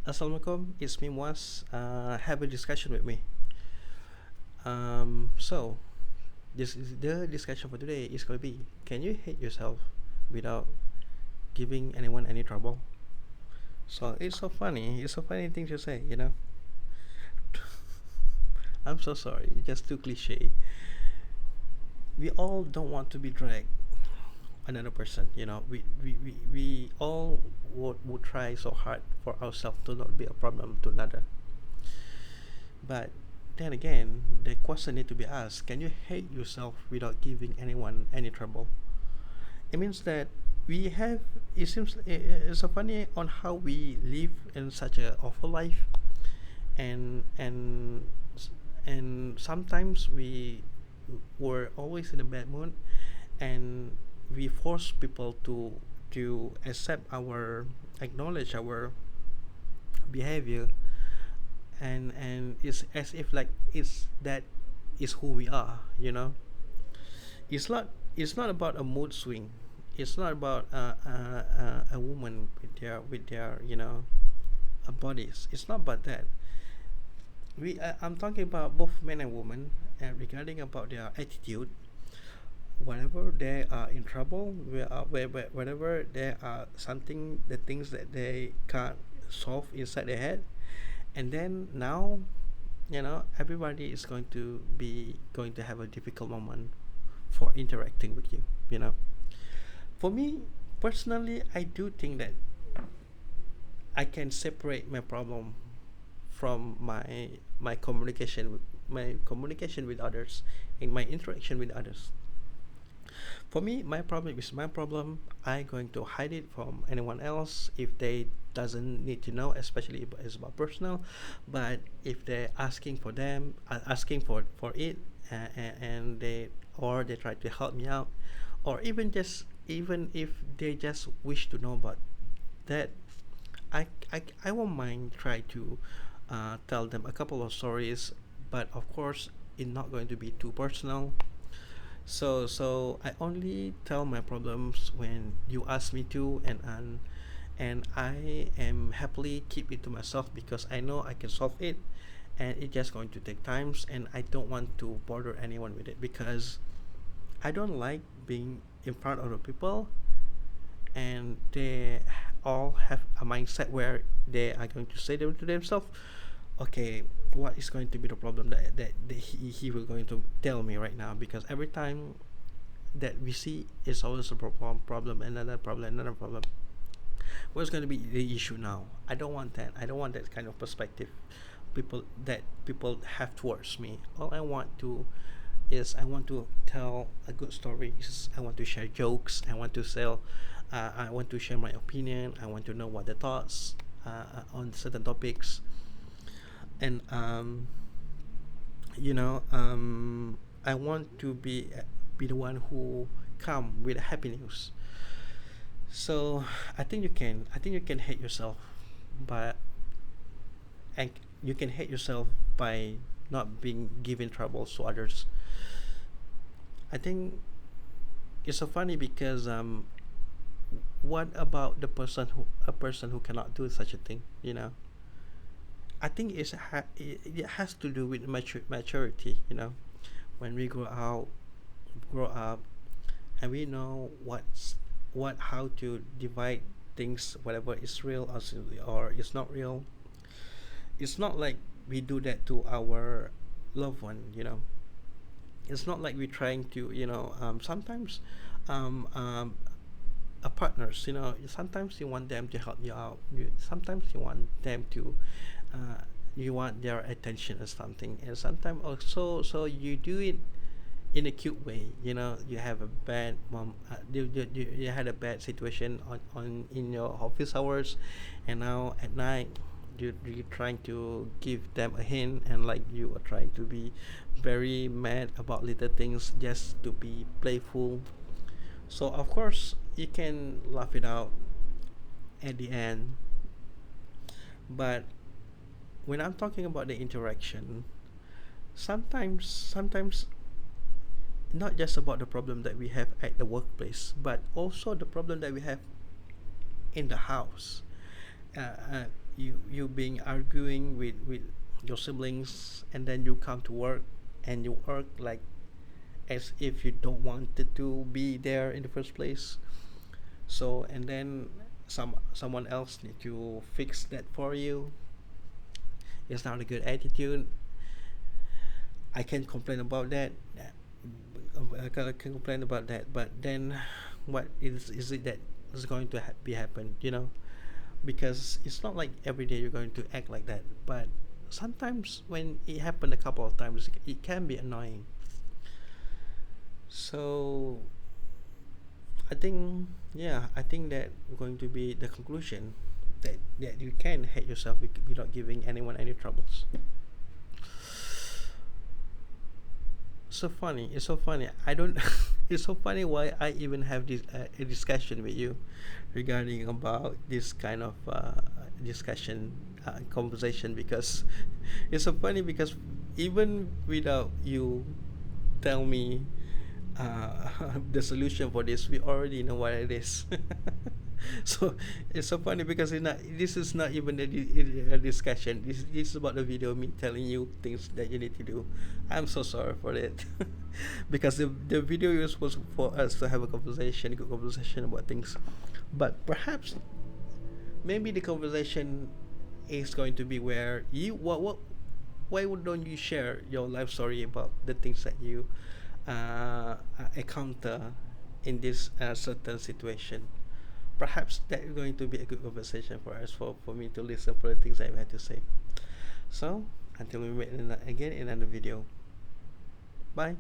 Assalamualaikum, it's me Muaz. Have a discussion with me. So, this is the discussion for today is going to be: can you hate yourself without giving anyone any trouble? So it's so funny. It's so funny thing to say, you know. I'm so sorry. It's just too cliche. We all don't want to be dragged another person. We all would try so hard for ourselves to not be a problem to another. But then again, the question need to be asked: can you hate yourself without giving anyone any trouble? It means that we have. It seems it's so funny on how we live in such a awful life, and and and sometimes we were always in a bad mood, and we force people to accept our acknowledge our behavior, and it's as if like it's that is who we are, it's not about a mood swing. It's not about a woman with their bodies. It's not about that. I'm talking about both men and women, and regarding about their attitude. Whenever they are in trouble, whenever there are something, the things that they can't solve inside their head, and then now, everybody is going to have a difficult moment for interacting with you. For me personally, I do think that I can separate my problem from my communication with others, in my interaction with others. For me, my problem is my problem. I'm going to hide it from anyone else if they doesn't need to know, especially if it's about personal. But if they're asking for them, asking for it, and they try to help me out, or even if they just wish to know about that, I won't mind try to tell them a couple of stories, but of course it's not going to be too personal. So I only tell my problems when you ask me to, and I am happily keep it to myself because I know I can solve it, and it's just going to take times, and I don't want to bother anyone with it because I don't like being in front of the people, and they all have a mindset where they are going to say them to themselves, okay, what is going to be the problem that he will going to tell me right now, because every time that we see is always a problem, another problem, another problem. What's going to be the issue now? I don't want that kind of perspective people have towards me. All I want to is I want to tell a good stories. I want to share jokes. I want to share my opinion. I want to know what the thoughts on certain topics, and I want to be the one who come with happy news. So I think you can hate yourself, but and you can hate yourself by not being given troubles to others. I think it's so funny because what about the person who a person who cannot do such a thing? I think it has to do with maturity. When we grow up, and we know what how to divide things, whatever is real or is not real. It's not like we do that to our loved one. It's not like we're trying to, sometimes um, um, partners, sometimes you want them to help you out. Sometimes you want them to, you want their attention or something, and sometimes also so you do it in a cute way. You have a bad mom, you had a bad situation on in your office hours, and now at night you're trying to give them a hint, and like you are trying to be very mad about little things just to be playful. So of course you can laugh it out at the end, but when I'm talking about the interaction, sometimes not just about the problem that we have at the workplace, but also the problem that we have in the house. you being arguing with your siblings, and then you come to work and you work like as if you don't want it to be there in the first place. So and then someone else need to fix that for you. It's not a good attitude. I can complain about that. I can complain about that, but then what is it that is going to be happen? Because it's not like every day you're going to act like that. But sometimes when it happened a couple of times, it can be annoying. So I think that going to be the conclusion that you can hate yourself without giving anyone any troubles. So funny. It's so funny. I don't. It's so funny why I even have this a discussion with you regarding about this kind of discussion conversation, because it's so funny because even without you tell me the solution for this, we already know what it is. So it's so funny because this is not even a discussion. This is about the video, me telling you things that you need to do. I'm so sorry for it. Because the video is supposed for us to have a conversation, good conversation about things. But perhaps maybe the conversation is going to be where what why don't you share your life story about the things that you encounter in this certain situation. Perhaps that is going to be a good conversation for us, for me to listen for the things I had to say. So until we meet again in another video. Bye.